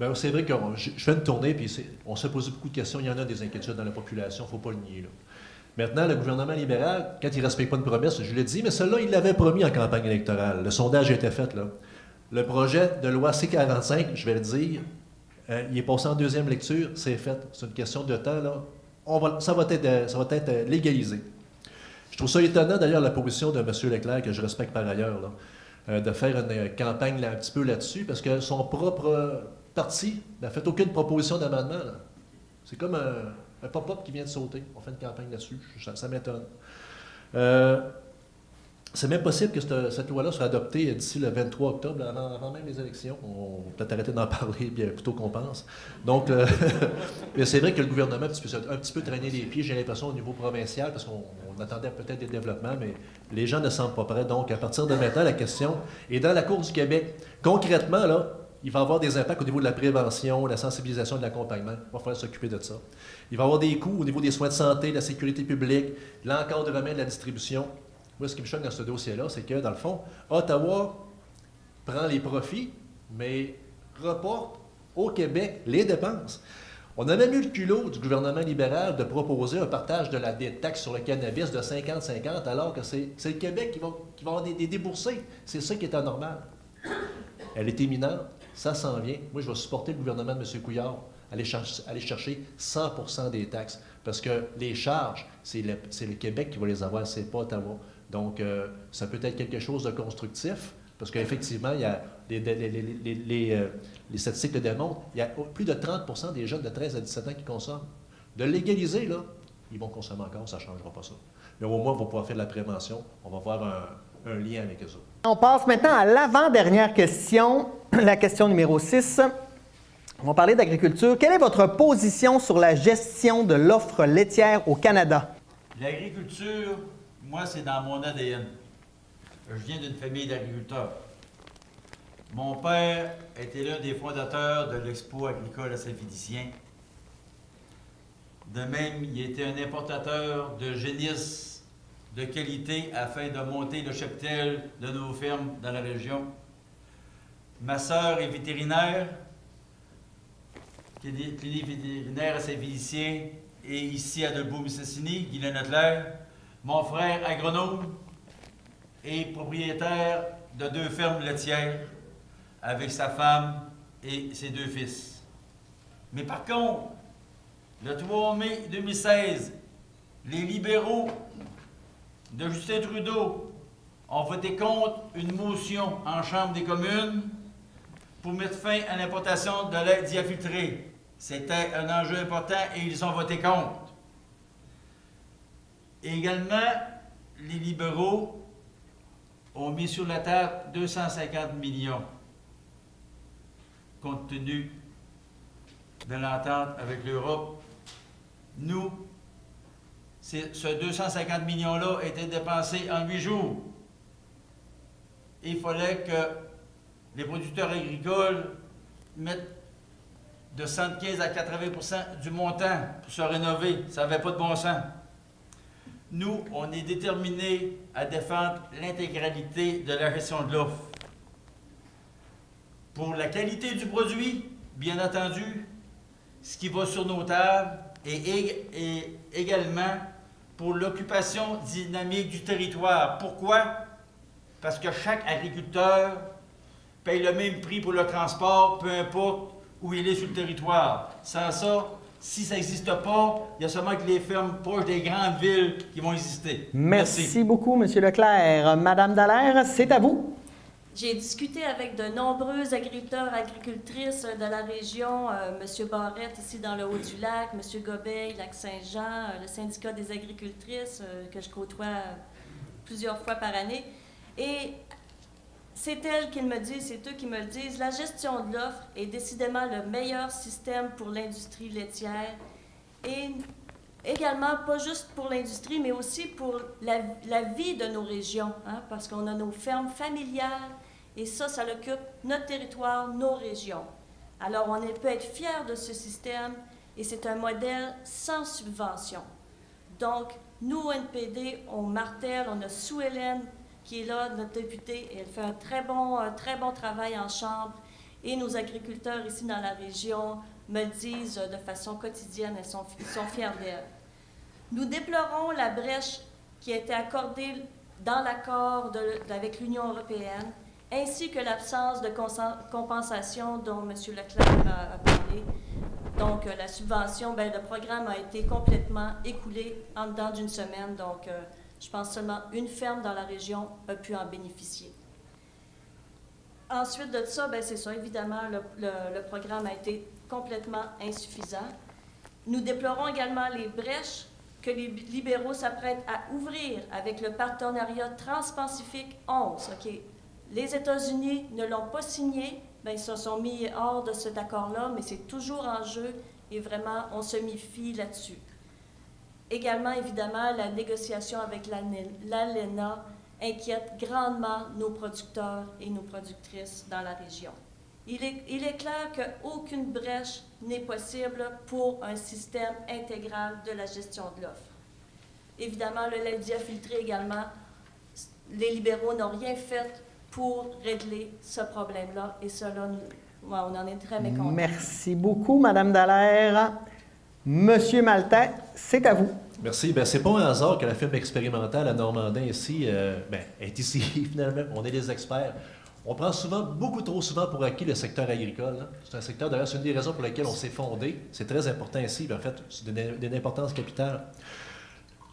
Bien, c'est vrai que je fais une tournée, puis on se pose beaucoup de questions. Il y en a des inquiétudes dans la population, il ne faut pas le nier. Là. Maintenant, le gouvernement libéral, quand il ne respecte pas une promesse, je l'ai dit, mais celle-là, il l'avait promis en campagne électorale. Le sondage a été fait, là. Le projet de loi C-45, je vais le dire, il est passé en deuxième lecture, c'est fait. C'est une question de temps, là. Ça va être légalisé. Je trouve ça étonnant, d'ailleurs, la position de M. Leclerc, que je respecte par ailleurs, là, de faire une campagne là, un petit peu là-dessus, parce que son propre parti n'a fait aucune proposition d'amendement. C'est comme un pop-up qui vient de sauter. On fait une campagne là-dessus. Ça m'étonne. C'est même possible que cette loi-là soit adoptée d'ici le 23 octobre, avant même les élections. On va peut-être arrêter d'en parler bien plus tôt qu'on pense. Donc, mais c'est vrai que le gouvernement a un petit peu traîné les pieds, j'ai l'impression, au niveau provincial, parce qu'on attendait peut-être des développements, mais les gens ne semblent pas prêts. Donc, à partir de maintenant, la question est dans la Cour du Québec. Concrètement, là, il va y avoir des impacts au niveau de la prévention, de la sensibilisation, de l'accompagnement. Il va falloir s'occuper de ça. Il va y avoir des coûts au niveau des soins de santé, de la sécurité publique, l'encadrement de la distribution. Moi, ce qui me choque dans ce dossier-là, c'est que, dans le fond, Ottawa prend les profits, mais reporte au Québec les dépenses. On a même eu le culot du gouvernement libéral de proposer un partage de la taxe sur le cannabis de 50-50, alors que c'est le Québec qui va avoir des déboursés. C'est ça qui est anormal. Elle est éminente, ça s'en vient. Moi, je vais supporter le gouvernement de M. Couillard, aller chercher 100% des taxes, parce que les charges, c'est le Québec qui va les avoir, c'est pas Ottawa. Donc, ça peut être quelque chose de constructif, parce qu'effectivement, il y a les statistiques le démontrent, il y a plus de 30% des jeunes de 13 à 17 ans qui consomment. De légaliser, là, ils vont consommer encore, ça ne changera pas ça. Mais au moins, on va pouvoir faire de la prévention, on va avoir un lien avec eux autres. On passe maintenant à l'avant-dernière question, la question numéro 6. On va parler d'agriculture. Quelle est votre position sur la gestion de l'offre laitière au Canada? L'agriculture, moi, c'est dans mon ADN. Je viens d'une famille d'agriculteurs. Mon père était l'un des fondateurs de l'Expo agricole à Saint-Félicien. De même, il était un importateur de génisses de qualité afin de monter le cheptel de nos fermes dans la région. Ma sœur est vétérinaire, clinique vétérinaire à Saint-Félicien et ici à Debout-Mistassini, Guylaine Leclerc. Mon frère agronome est propriétaire de 2 fermes laitières avec sa femme et ses 2 fils. Mais par contre, le 3 mai 2016, les libéraux de Justin Trudeau ont voté contre une motion en Chambre des communes pour mettre fin à l'importation de lait diafiltré. C'était un enjeu important et ils ont voté contre. Également, les libéraux ont mis sur la table 250 millions, compte tenu de l'entente avec l'Europe. Nous, ce 250 millions-là a été dépensé en 8 jours. Il fallait que les producteurs agricoles mettent de 75 à 80% du montant pour se rénover. Ça n'avait pas de bon sens. Nous, on est déterminés à défendre l'intégralité de la gestion de l'offre. Pour la qualité du produit, bien entendu, ce qui va sur nos tables, et également pour l'occupation dynamique du territoire. Pourquoi? Parce que chaque agriculteur paye le même prix pour le transport, peu importe où il est sur le territoire. Sans ça, si ça n'existe pas, il y a seulement que les fermes proches des grandes villes qui vont exister. Merci beaucoup, M. Leclerc. Madame Dallaire, c'est à vous. J'ai discuté avec de nombreux agriculteurs, agricultrices de la région, M. Barrette ici dans le Haut-du-Lac, M. Gobeil, Lac-Saint-Jean, le syndicat des agricultrices que je côtoie plusieurs fois par année. Et c'est elles qui me disent, c'est eux qui me le disent, la gestion de l'offre est décidément le meilleur système pour l'industrie laitière et également, pas juste pour l'industrie, mais aussi pour la vie de nos régions, hein, parce qu'on a nos fermes familiales et ça occupe notre territoire, nos régions. Alors, on peut être fiers de ce système et c'est un modèle sans subvention. Donc, nous, au NPD, on martèle, on a Sue-Hélène qui est là, notre députée, et elle fait un très bon travail en Chambre. et nos agriculteurs ici dans la région me disent de façon quotidienne, ils sont fiers d'elle. Nous déplorons la brèche qui a été accordée dans l'accord avec l'Union européenne, ainsi que l'absence de compensation dont M. Leclerc a parlé. Donc, la subvention, le programme a été complètement écoulé en dedans d'une semaine. Donc, je pense seulement une ferme dans la région a pu en bénéficier. Ensuite de ça, c'est ça, évidemment, le programme a été complètement insuffisant. Nous déplorons également les brèches que les libéraux s'apprêtent à ouvrir avec le partenariat transpacifique 11. Okay. Les États-Unis ne l'ont pas signé, ils se sont mis hors de cet accord-là, mais c'est toujours en jeu et vraiment, on se méfie là-dessus. Également, évidemment, la négociation avec l'ALENA inquiète grandement nos producteurs et nos productrices dans la région. Il est clair qu'aucune brèche n'est possible pour un système intégral de la gestion de l'offre. Évidemment, le lait dit filtré également, les libéraux n'ont rien fait pour régler ce problème-là, et cela, on en est très mécontents. Merci beaucoup, Mme Dallaire. Monsieur Maltais, c'est à vous. Merci. C'est pas un hasard que la firme expérimentale à Normandin ici est ici, finalement. On est des experts. On prend souvent, beaucoup trop souvent pour acquis le secteur agricole. Hein. C'est un secteur, d'ailleurs, c'est une des raisons pour lesquelles on s'est fondé. C'est très important ici, en fait, c'est d'une importance capitale.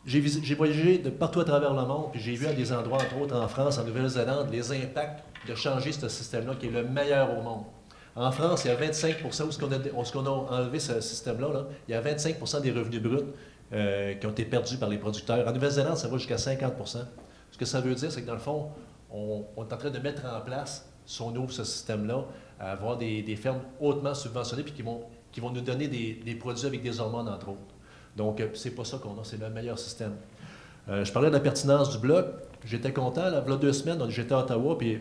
J'ai voyagé de partout à travers le monde, puis j'ai vu à des endroits, entre autres en France, en Nouvelle-Zélande, les impacts de changer ce système-là, qui est le meilleur au monde. En France, il y a 25 où ce qu'on a enlevé ce système-là, il y a 25 des revenus bruts qui ont été perdus par les producteurs. En Nouvelle-Zélande, ça va jusqu'à 50 Ce que ça veut dire, c'est que dans le fond, on est en train de mettre en place, si on ouvre ce système-là, à avoir des fermes hautement subventionnées puis qui vont nous donner des produits avec des hormones, entre autres. Donc, c'est pas ça qu'on a, c'est le meilleur système. Je parlais de la pertinence du Bloc. J'étais content, là, il y a 2 semaines, j'étais à Ottawa, puis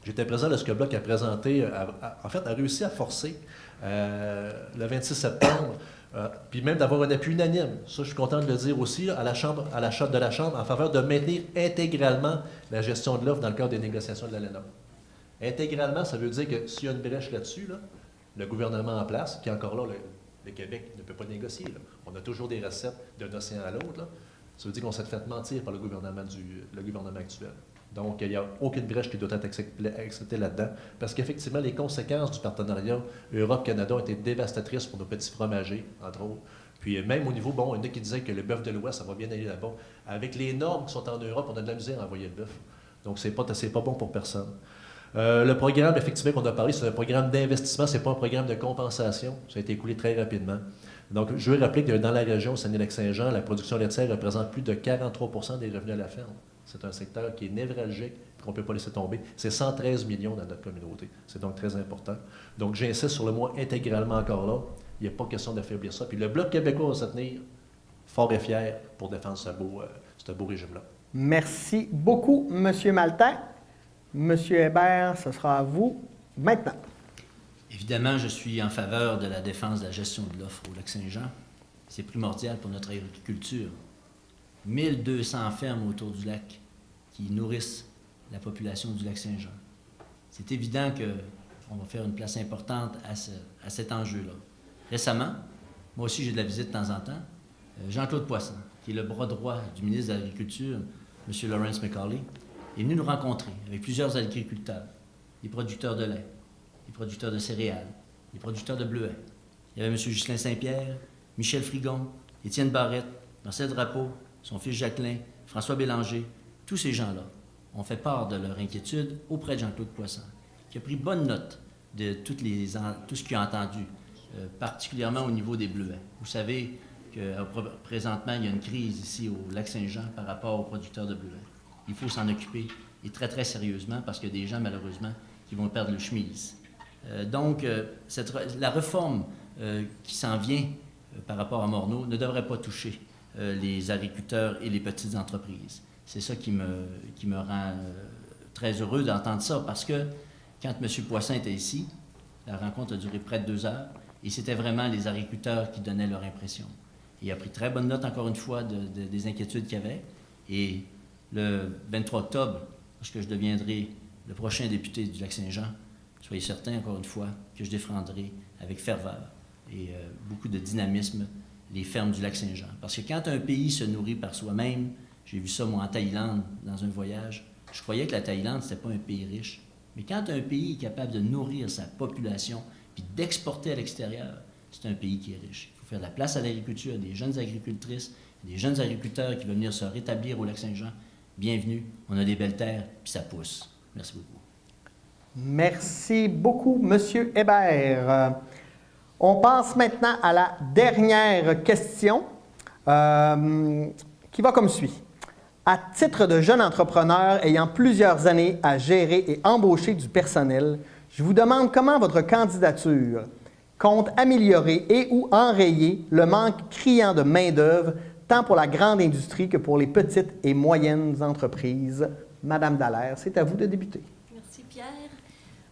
j'étais présent lorsque le Bloc a présenté, a réussi à forcer le 26 septembre, puis même d'avoir un appui unanime. Ça, je suis content de le dire aussi, à la Chambre, de la Chambre, en faveur de maintenir intégralement la gestion de l'offre dans le cadre des négociations de l'ALENA. Intégralement, ça veut dire que s'il y a une brèche là-dessus, le gouvernement en place, qui est encore là, le Québec ne peut pas négocier. Là. On a toujours des recettes d'un océan à l'autre. Ça veut dire qu'on s'est fait mentir par le gouvernement actuel. Donc, il n'y a aucune brèche qui doit être acceptée là-dedans, parce qu'effectivement, les conséquences du partenariat Europe-Canada ont été dévastatrices pour nos petits fromagers, entre autres. Puis même au niveau, il y en a qui disaient que le bœuf de l'Ouest, ça va bien aller là-bas. Avec les normes qui sont en Europe, on a de la misère à envoyer le bœuf. Donc, c'est pas bon pour personne. Le programme, effectivement, qu'on a parlé, c'est un programme d'investissement, ce n'est pas un programme de compensation. Ça a été écoulé très rapidement. Donc, je veux rappeler que dans la région Saguenay-Lac-Saint-Jean, la production laitière représente plus de 43 des revenus à la ferme. C'est un secteur qui est névralgique, qu'on ne peut pas laisser tomber. C'est 113 millions dans notre communauté. C'est donc très important. Donc, j'insiste sur le mot intégralement encore là. Il n'y a pas question d'affaiblir ça. Puis le Bloc québécois va se tenir fort et fier pour défendre ce beau régime-là. Merci beaucoup, M. Maltais. M. Hébert, ce sera à vous maintenant. Évidemment, je suis en faveur de la défense de la gestion de l'offre au Lac-Saint-Jean. C'est primordial pour notre agriculture. 1200 fermes autour du lac qui nourrissent la population du Lac-Saint-Jean. C'est évident qu'on va faire une place importante à cet enjeu-là. Récemment, moi aussi j'ai de la visite de temps en temps, Jean-Claude Poisson, qui est le bras droit du ministre de l'Agriculture, M. Lawrence McCauley, est venu nous rencontrer avec plusieurs agriculteurs, des producteurs de lait, des producteurs de céréales, des producteurs de bleuets. Il y avait M. Ghislain Saint-Pierre, Michel Frigon, Étienne Barrette, Marcel Drapeau, son fils Jacqueline, François Bélanger. Tous ces gens-là ont fait part de leur inquiétude auprès de Jean-Claude Poisson, qui a pris bonne note de tout ce qu'il a entendu, particulièrement au niveau des bleuets. Vous savez que présentement, il y a une crise ici au Lac-Saint-Jean par rapport aux producteurs de bleuets. Il faut s'en occuper, et très, très sérieusement, parce qu'il y a des gens, malheureusement, qui vont perdre le chemise. Donc, la réforme qui s'en vient par rapport à Morneau ne devrait pas toucher les agriculteurs et les petites entreprises. C'est ça qui me rend très heureux d'entendre ça, parce que quand M. Poisson était ici, la rencontre a duré près de 2 heures, et c'était vraiment les agriculteurs qui donnaient leur impression. Il a pris très bonne note, encore une fois, des inquiétudes qu'il y avait, et le 23 octobre, lorsque je deviendrai le prochain député du Lac-Saint-Jean, soyez certains, encore une fois, que je défendrai avec ferveur et beaucoup de dynamisme les fermes du Lac-Saint-Jean. Parce que quand un pays se nourrit par soi-même, j'ai vu ça moi en Thaïlande dans un voyage, je croyais que la Thaïlande, c'était pas un pays riche. Mais quand un pays est capable de nourrir sa population puis d'exporter à l'extérieur, c'est un pays qui est riche. Il faut faire de la place à l'agriculture, des jeunes agricultrices, des jeunes agriculteurs qui veulent venir se rétablir au Lac-Saint-Jean. Bienvenue, on a des belles terres, puis ça pousse. Merci beaucoup. Merci beaucoup, M. Hébert. On passe maintenant à la dernière question qui va comme suit. À titre de jeune entrepreneur ayant plusieurs années à gérer et embaucher du personnel, je vous demande comment votre candidature compte améliorer et ou enrayer le manque criant de main-d'œuvre tant pour la grande industrie que pour les petites et moyennes entreprises. Madame Dallaire, c'est à vous de débuter. Merci, Pierre.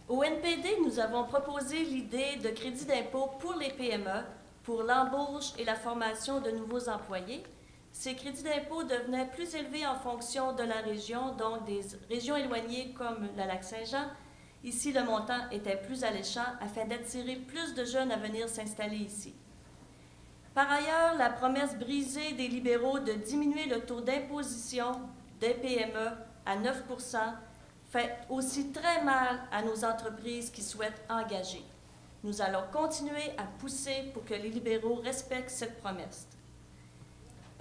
Au NPD, nous avons proposé l'idée de crédit d'impôt pour les PME, pour l'embauche et la formation de nouveaux employés. Ces crédits d'impôt devenaient plus élevés en fonction de la région, donc des régions éloignées comme le Lac-Saint-Jean. Ici, le montant était plus alléchant afin d'attirer plus de jeunes à venir s'installer ici. Par ailleurs, la promesse brisée des libéraux de diminuer le taux d'imposition des PME à 9 % fait aussi très mal à nos entreprises qui souhaitent engager. Nous allons continuer à pousser pour que les libéraux respectent cette promesse.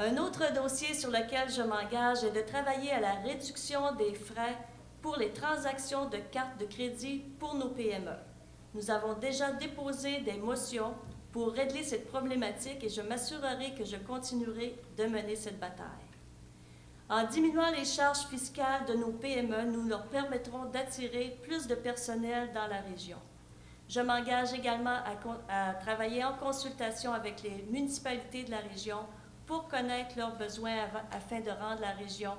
Un autre dossier sur lequel je m'engage est de travailler à la réduction des frais pour les transactions de cartes de crédit pour nos PME. Nous avons déjà déposé des motions pour régler cette problématique et je m'assurerai que je continuerai de mener cette bataille. En diminuant les charges fiscales de nos PME, nous leur permettrons d'attirer plus de personnel dans la région. Je m'engage également à travailler en consultation avec les municipalités de la région pour connaître leurs besoins afin de rendre la région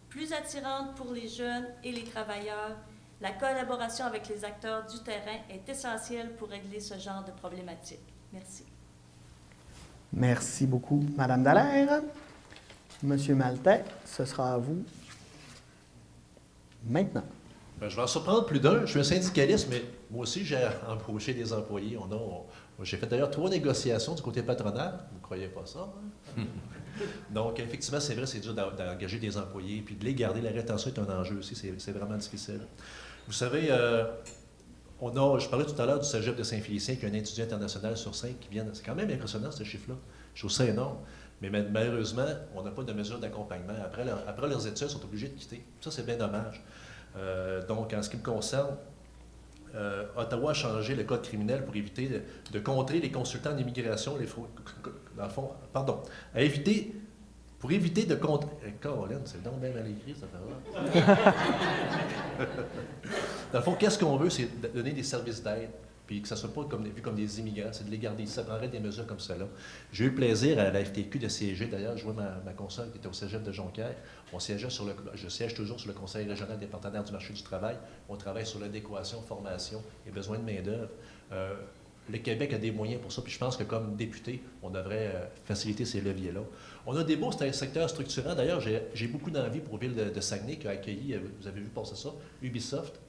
plus attirante pour les jeunes et les travailleurs. La collaboration avec les acteurs du terrain est essentielle pour régler ce genre de problématique. Merci. Merci beaucoup, Madame Dallaire. Monsieur Maltais, ce sera à vous maintenant. Ben, je vais en surprendre plus d'un. Je suis un syndicaliste, mais moi aussi, j'ai embauché des employés. J'ai fait d'ailleurs 3 négociations du côté patronal. Vous ne croyez pas ça? Hein? Donc, effectivement, c'est vrai, c'est dur d'engager des employés. Puis de les garder, la rétention est un enjeu aussi. C'est vraiment difficile. Vous savez, je parlais tout à l'heure du cégep de Saint-Félicien, qui a un étudiant international sur 5 qui vient. C'est quand même impressionnant, ce chiffre-là. Je trouve ça énorme. Mais malheureusement, on n'a pas de mesure d'accompagnement. Après leurs études, ils sont obligés de quitter. Ça, c'est bien dommage. Donc, en ce qui me concerne, Ottawa a changé le code criminel pour éviter de contrer les consultants d'immigration, dans le fond, pour éviter de contrer... Caroline, c'est donc bien mal écrit, ça fait Dans le fond, qu'est-ce qu'on veut, c'est donner des services d'aide, puis que ça ne soit pas vu comme des immigrants, c'est de les garder. Ça prendrait des mesures comme cela. J'ai eu le plaisir à la FTQ de siéger. D'ailleurs, je vois ma consoeur qui était au cégep de Jonquière. Je siège toujours sur le Conseil régional des partenaires du marché du travail. On travaille sur l'adéquation, formation et besoin de main-d'œuvre. Le Québec a des moyens pour ça, puis je pense que comme député, on devrait faciliter ces leviers-là. On a des beaux secteurs structurants. D'ailleurs, j'ai beaucoup d'envie pour Ville de Saguenay qui a accueilli, vous avez vu passer ça, Ubisoft.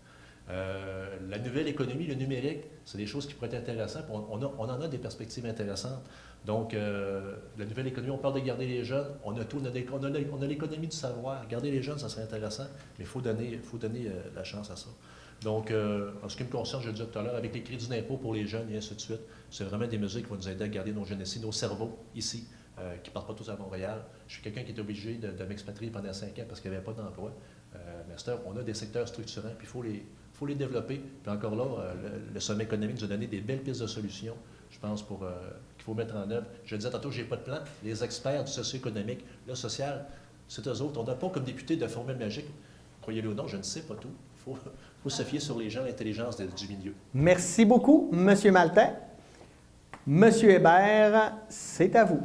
La nouvelle économie, le numérique, c'est des choses qui pourraient être intéressantes. On en a des perspectives intéressantes. Donc, la nouvelle économie, on parle de garder les jeunes. On a tout, on a l'économie du savoir. Garder les jeunes, ça serait intéressant, mais il faut donner la chance à ça. Donc, en ce qui me concerne, je le disais tout à l'heure, avec les crédits d'impôt pour les jeunes et ainsi de suite, c'est vraiment des mesures qui vont nous aider à garder nos jeunes ici, nos cerveaux ici, qui ne partent pas tous à Montréal. Je suis quelqu'un qui est obligé de m'expatrier pendant 5 ans parce qu'il n'y avait pas d'emploi. Mais on a des secteurs structurants, puis il faut les développer. Puis encore là, le sommet économique nous a donné des belles pistes de solutions, je pense, qu'il faut mettre en œuvre. Je le disais tantôt, je n'ai pas de plan. Les experts du socio-économique, le social, c'est eux autres. On n'a pas comme député de formule magique. Croyez-le ou non, je ne sais pas tout. Il faut se fier sur les gens, l'intelligence du milieu. Merci beaucoup, M. Maltais. M. Hébert, c'est à vous.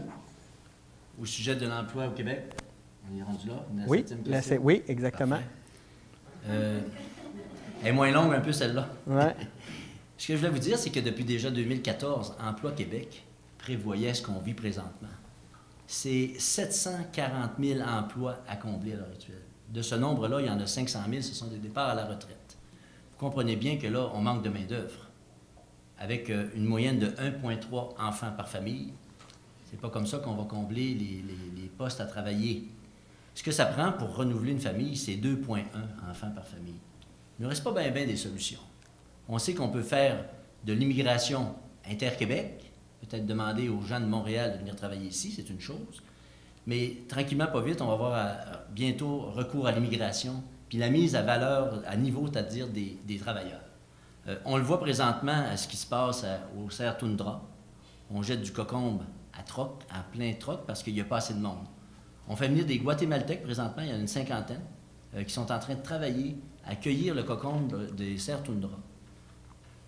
Au sujet de l'emploi au Québec, on est rendu là? Oui, oui, exactement. Elle est moins longue un peu, celle-là. Ouais. Ce que je voulais vous dire, c'est que depuis déjà 2014, Emploi Québec prévoyait ce qu'on vit présentement. C'est 740 000 emplois à combler à l'heure actuelle. De ce nombre-là, il y en a 500 000, ce sont des départs à la retraite. vous comprenez bien que là, on manque de main-d'œuvre. Avec une moyenne de 1,3 enfants par famille, c'est pas comme ça qu'on va combler les postes à travailler. Ce que ça prend pour renouveler une famille, c'est 2,1 enfants par famille. Il ne reste pas bien des solutions. On sait qu'on peut faire de l'immigration inter-Québec, peut-être demander aux gens de Montréal de venir travailler ici, c'est une chose. Mais tranquillement, pas vite, on va avoir bientôt recours à l'immigration, puis la mise à valeur, à niveau, c'est-à-dire des travailleurs. On le voit présentement à ce qui se passe au Serre Toundra. On jette du cocombe à troc, à plein troc, parce qu'il n'y a pas assez de monde. On fait venir des Guatémaltèques présentement, il y en a une cinquantaine, qui sont en train de travailler à cueillir le cocombe des Serre Toundra.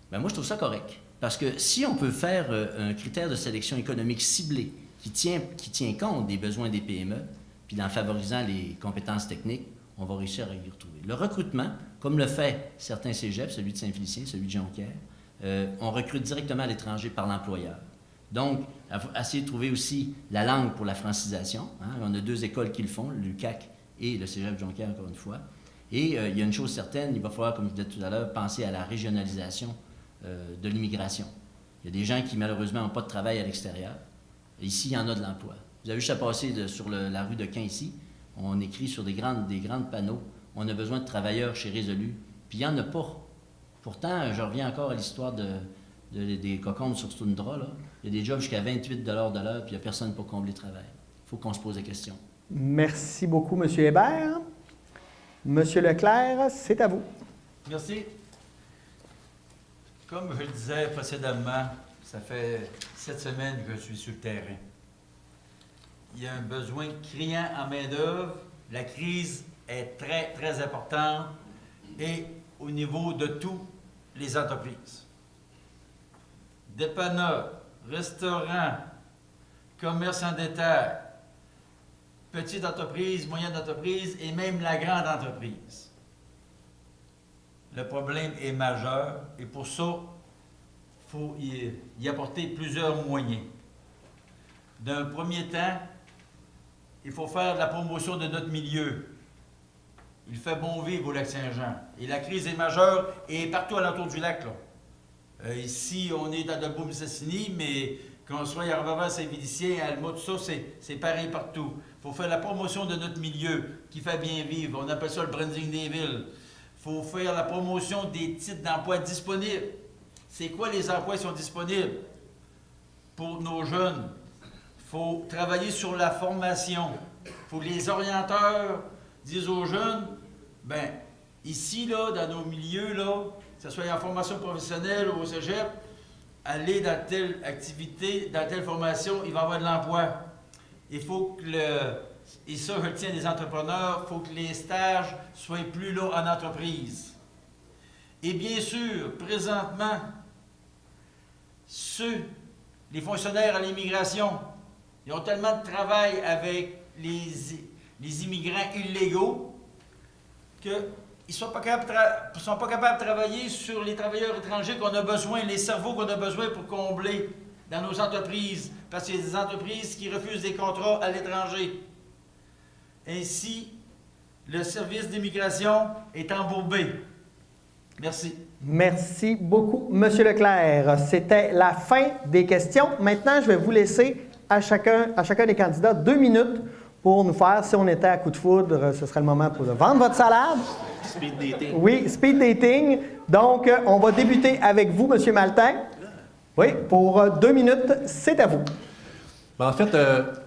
Bien, moi, je trouve ça correct. Parce que si on peut faire un critère de sélection économique ciblé qui tient compte des besoins des PME, puis en favorisant les compétences techniques, on va réussir à y retrouver. Le recrutement, comme le fait certains cégeps, celui de Saint-Félicien, celui de Jonquière, on recrute directement à l'étranger par l'employeur. Donc, essayer de trouver aussi la langue pour la francisation. Hein. On a 2 écoles qui le font, l'UQAC et le cégep de Jonquière, encore une fois. Et il y a une chose certaine, il va falloir, comme je disais tout à l'heure, penser à la régionalisation de l'immigration. Il y a des gens qui, malheureusement, n'ont pas de travail à l'extérieur. Ici, il y en a de l'emploi. Vous avez juste à passer sur la rue de Quin ici. On écrit sur des grands panneaux, on a besoin de travailleurs chez Résolu, puis il n'y en a pas. Pourtant, je reviens encore à l'histoire des cocombes sur Toundra, là. Il y a des jobs jusqu'à 28 $ de l'heure, puis il n'y a personne pour combler le travail. Il faut qu'on se pose des questions. Merci beaucoup, M. Hébert. M. Leclerc, c'est à vous. Merci. Comme je le disais précédemment, ça fait 7 semaines que je suis sur le terrain. Il y a un besoin criant en main-d'œuvre. La crise est très, très importante et au niveau de toutes les entreprises. Dépanneurs, restaurants, commerce en détail, petites entreprises, moyennes entreprises et même la grande entreprise. Le problème est majeur et pour ça, il faut y apporter plusieurs moyens. D'un premier temps, il faut faire de la promotion de notre milieu. Il fait bon vivre au Lac-Saint-Jean. Et la crise est majeure et partout alentour du lac, là. Ici, on est dans le Bois-Mistassini, mais qu'on soit à Arvava, Saint-Félicien, à Alma, tout ça, c'est pareil partout. Il faut faire la promotion de notre milieu qui fait bien vivre. On appelle ça le branding des villes. Il faut faire la promotion des titres d'emploi disponibles. C'est quoi les emplois qui sont disponibles pour nos jeunes? Il faut travailler sur la formation. Il faut que les orienteurs disent aux jeunes, ben ici, là, dans nos milieux, là, que ce soit en formation professionnelle ou au cégep, aller dans telle activité, dans telle formation, il va y avoir de l'emploi. Il faut que et ça, je le tiens des entrepreneurs, il faut que les stages soient plus là en entreprise. Et bien sûr, présentement, les fonctionnaires à l'immigration, ils ont tellement de travail avec les immigrants illégaux qu'ils ne sont pas capables de travailler sur les travailleurs étrangers qu'on a besoin, les cerveaux qu'on a besoin pour combler dans nos entreprises, parce qu'il y a des entreprises qui refusent des contrats à l'étranger. Ainsi, le service d'immigration est embourbé. Merci. Merci beaucoup, M. Leclerc. C'était la fin des questions. Maintenant, je vais vous laisser à chacun des candidats 2 minutes pour nous faire, si on était à coup de foudre, ce serait le moment pour vendre votre salade. Speed dating. Oui, speed dating. Donc, on va débuter avec vous, M. Maltin. Oui, pour 2 minutes, c'est à vous. Ben, en fait,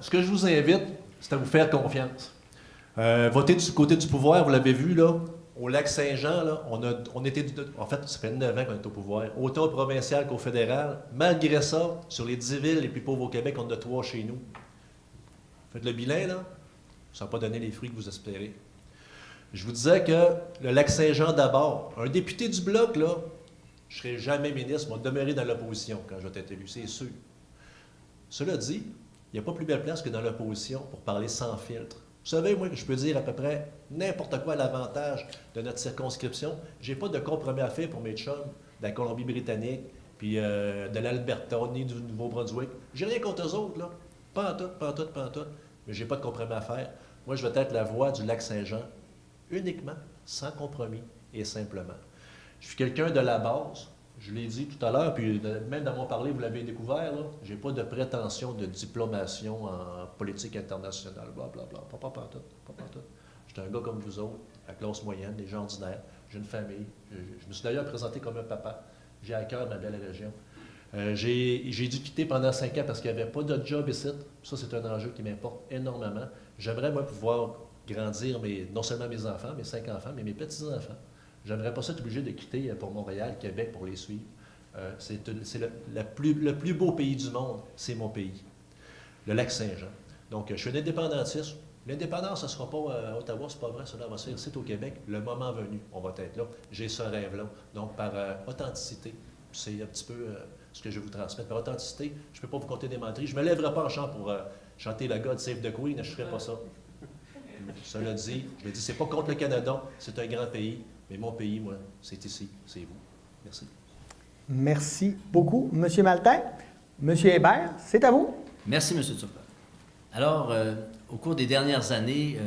ce que je vous invite, c'est à vous faire confiance. Voter du côté du pouvoir, vous l'avez vu, là, au Lac-Saint-Jean, là, on était, en fait, ça fait 9 ans qu'on est au pouvoir, autant au provincial qu'au fédéral. Malgré ça, sur les 10 villes les plus pauvres au Québec, on en a 3 chez nous. Faites le bilan, là, ça n'a pas donné les fruits que vous espérez. Je vous disais que le Lac-Saint-Jean d'abord, un député du Bloc, là, je ne serai jamais ministre, je vais demeurer dans l'opposition quand je vais être élu, c'est sûr. Cela dit, il n'y a pas plus belle place que dans l'opposition pour parler sans filtre. Vous savez, moi, que je peux dire à peu près n'importe quoi à l'avantage de notre circonscription. Je n'ai pas de compromis à faire pour mes chums de la Colombie-Britannique, puis de l'Alberta, ni du Nouveau-Brunswick. J'ai rien contre eux autres, là. Pas en tout, pas en tout, pas en tout. Mais je n'ai pas de compromis à faire. Moi, je vais être la voix du Lac-Saint-Jean, uniquement, sans compromis et simplement. Je suis quelqu'un de la base. Je l'ai dit tout à l'heure, puis même dans mon parler, vous l'avez découvert, je n'ai pas de prétention de diplomation en politique internationale, blablabla. Pas pantoute. Je suis un gars comme vous autres, la classe moyenne, des gens ordinaires. J'ai une famille. Je me suis d'ailleurs présenté comme un papa. J'ai à cœur ma belle région. J'ai dû quitter pendant 5 ans parce qu'il n'y avait pas de job ici. Ça, c'est un enjeu qui m'importe énormément. J'aimerais, moi, pouvoir grandir non seulement mes enfants, mes 5 enfants, mais mes petits-enfants. J'aimerais pas ça être obligé de quitter pour Montréal, Québec, pour les suivre. C'est le plus beau pays du monde, c'est mon pays, le Lac-Saint-Jean. Donc, je suis un indépendantiste. L'indépendance, ce ne sera pas à Ottawa, c'est pas vrai, cela va se faire ici au Québec. Le moment venu, on va être là. J'ai ce rêve-là. Donc, par authenticité, c'est un petit peu ce que je vais vous transmettre. Par authenticité, je ne peux pas vous compter des menteries. Je ne me lèverai pas en chant pour chanter la God Save the Queen, je ne ferai pas ça. Cela dit, je le dis, c'est pas contre le Canada, c'est un grand pays. Mais mon pays, moi, c'est ici, c'est vous. Merci. Merci beaucoup, M. Maltais. M. Hébert, c'est à vous. Merci, M. Turcotte. Alors, au cours des dernières années,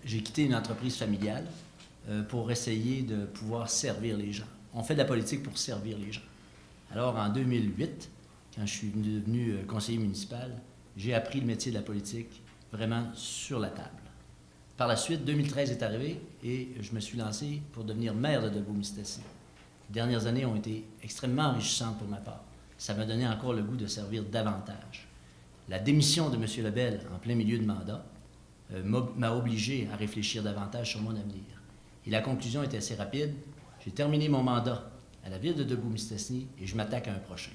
j'ai quitté une entreprise familiale pour essayer de pouvoir servir les gens. On fait de la politique pour servir les gens. Alors, en 2008, quand je suis devenu conseiller municipal, j'ai appris le métier de la politique vraiment sur la table. Par la suite, 2013 est arrivé et je me suis lancé pour devenir maire de Debout-Mistassini. Les dernières années ont été extrêmement enrichissantes pour ma part. Ça m'a donné encore le goût de servir davantage. La démission de M. Lebel en plein milieu de mandat m'a obligé à réfléchir davantage sur mon avenir. Et la conclusion était assez rapide. J'ai terminé mon mandat à la ville de Debout-Mistassini et je m'attaque à un prochain.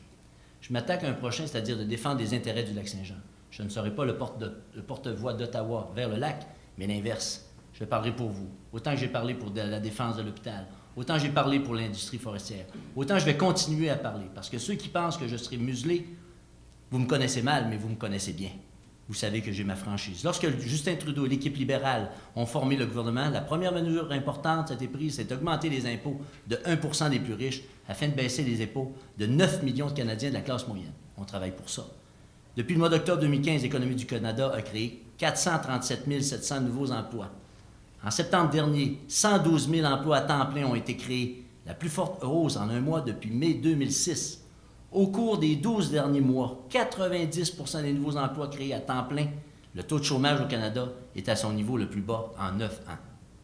Je m'attaque à un prochain, c'est-à-dire de défendre les intérêts du Lac-Saint-Jean. Je ne serai pas le porte-voix d'Ottawa vers le lac, mais l'inverse. Je parlerai pour vous. Autant que j'ai parlé pour la défense de l'hôpital, autant j'ai parlé pour l'industrie forestière, autant je vais continuer à parler. Parce que ceux qui pensent que je serai muselé, vous me connaissez mal, mais vous me connaissez bien. Vous savez que j'ai ma franchise. Lorsque Justin Trudeau et l'équipe libérale ont formé le gouvernement, la première mesure importante qui a été prise, c'est d'augmenter les impôts de 1 % des plus riches afin de baisser les impôts de 9 millions de Canadiens de la classe moyenne. On travaille pour ça. Depuis le mois d'octobre 2015, l'Économie du Canada a créé 437 700 nouveaux emplois. En septembre dernier, 112 000 emplois à temps plein ont été créés, la plus forte hausse en un mois depuis mai 2006. Au cours des 12 derniers mois, 90 % des nouveaux emplois créés à temps plein, le taux de chômage au Canada est à son niveau le plus bas en 9 ans.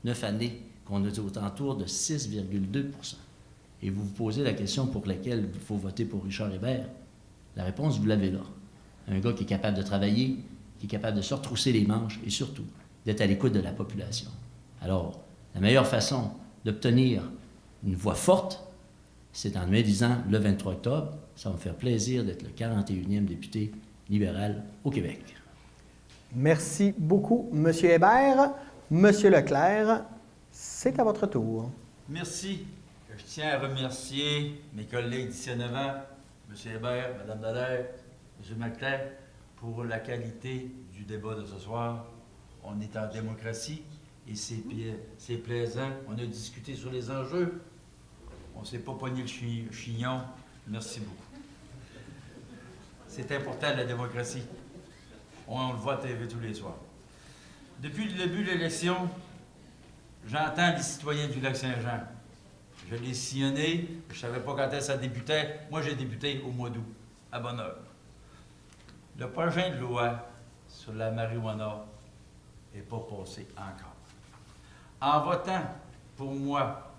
9 années qu'on est aux alentours de 6,2 %. Et vous vous posez la question pour laquelle il faut voter pour Richard Hébert. La réponse, vous l'avez là. Un gars qui est capable de travailler, qui est capable de se retrousser les manches et surtout d'être à l'écoute de la population. Alors, la meilleure façon d'obtenir une voix forte, c'est en m'élisant le 23 octobre. Ça va me faire plaisir d'être le 41e député libéral au Québec. Merci beaucoup, M. Hébert. M. Leclerc, c'est à votre tour. Merci. Je tiens à remercier mes collègues d'ici en avant, M. Hébert, Mme Dallaire, M. Maltais, pour la qualité du débat de ce soir. On est en démocratie et c'est plaisant. On a discuté sur les enjeux. On ne s'est pas pogné le chignon. Merci beaucoup. C'est important, la démocratie. On le voit à TV tous les soirs. Depuis le début de l'élection, j'entends les citoyens du Lac-Saint-Jean. Je l'ai sillonné, je ne savais pas quand est-ce que ça débutait. Moi, j'ai débuté au mois d'août, à bonne heure. Le projet de loi sur la marijuana n'est pas passé encore. En votant pour moi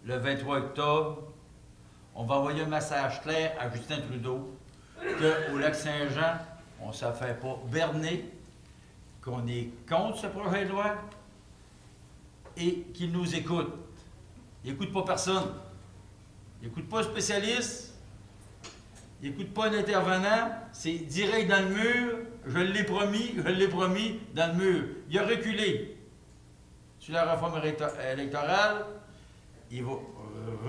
le 23 octobre, on va envoyer un message clair à Justin Trudeau qu'au Lac-Saint-Jean, on ne se fait pas berner, qu'on est contre ce projet de loi et qu'il nous écoute. Il n'écoute pas personne. Il n'écoute pas un spécialiste. Il n'écoute pas un intervenant. C'est direct dans le mur. Je l'ai promis, dans le mur. Il a reculé sur la réforme électorale. Il va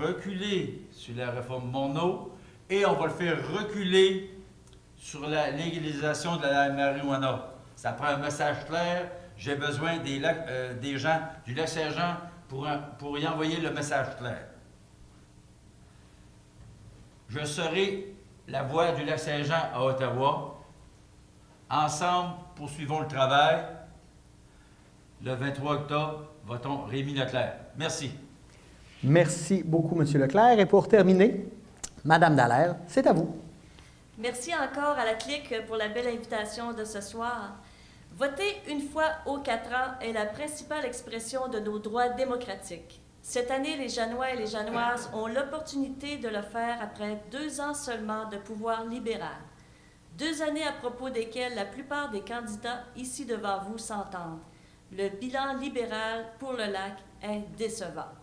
reculer sur la réforme Morneau. Et on va le faire reculer sur la légalisation de la marijuana. Ça prend un message clair. J'ai besoin des gens du Lac-Saint-Jean pour y envoyer le message clair. Je serai la voix du Lac-Saint-Jean à Ottawa. Ensemble, poursuivons le travail. Le 23 octobre, votons Rémi Leclerc. Merci. Merci beaucoup, M. Leclerc. Et pour terminer, Mme Dallaire, c'est à vous. Merci encore à la clique pour la belle invitation de ce soir. Voter une fois aux 4 ans est la principale expression de nos droits démocratiques. Cette année, les Janois et les Janoises ont l'opportunité de le faire après 2 ans seulement de pouvoir libéral. 2 années à propos desquelles la plupart des candidats ici devant vous s'entendent. Le bilan libéral pour le lac est décevant.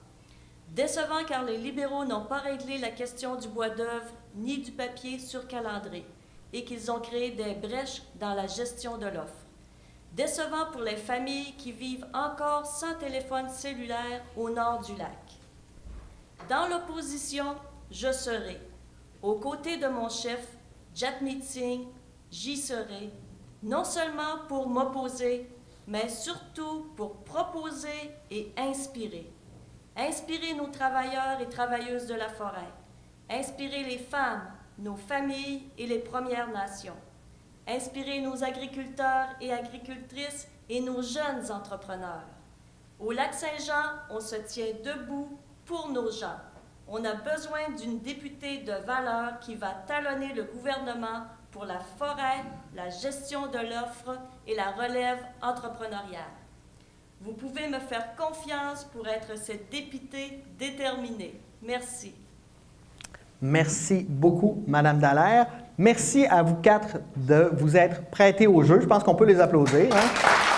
Décevant car les libéraux n'ont pas réglé la question du bois d'œuvre ni du papier sur calendrier et qu'ils ont créé des brèches dans la gestion de l'offre. Décevant pour les familles qui vivent encore sans téléphone cellulaire au nord du lac. Dans l'opposition, je serai, aux côtés de mon chef, Jagmeet Singh, j'y serai, non seulement pour m'opposer, mais surtout pour proposer et inspirer. Inspirer nos travailleurs et travailleuses de la forêt. Inspirer les femmes, nos familles et les Premières Nations. Inspirer nos agriculteurs et agricultrices et nos jeunes entrepreneurs. Au Lac-Saint-Jean, on se tient debout pour nos gens. On a besoin d'une députée de valeur qui va talonner le gouvernement pour la forêt, la gestion de l'offre et la relève entrepreneuriale. Vous pouvez me faire confiance pour être cette députée déterminée. Merci. Merci beaucoup, Mme Dallaire. Merci à vous 4 de vous être prêtés au jeu. Je pense qu'on peut les applaudir. Hein?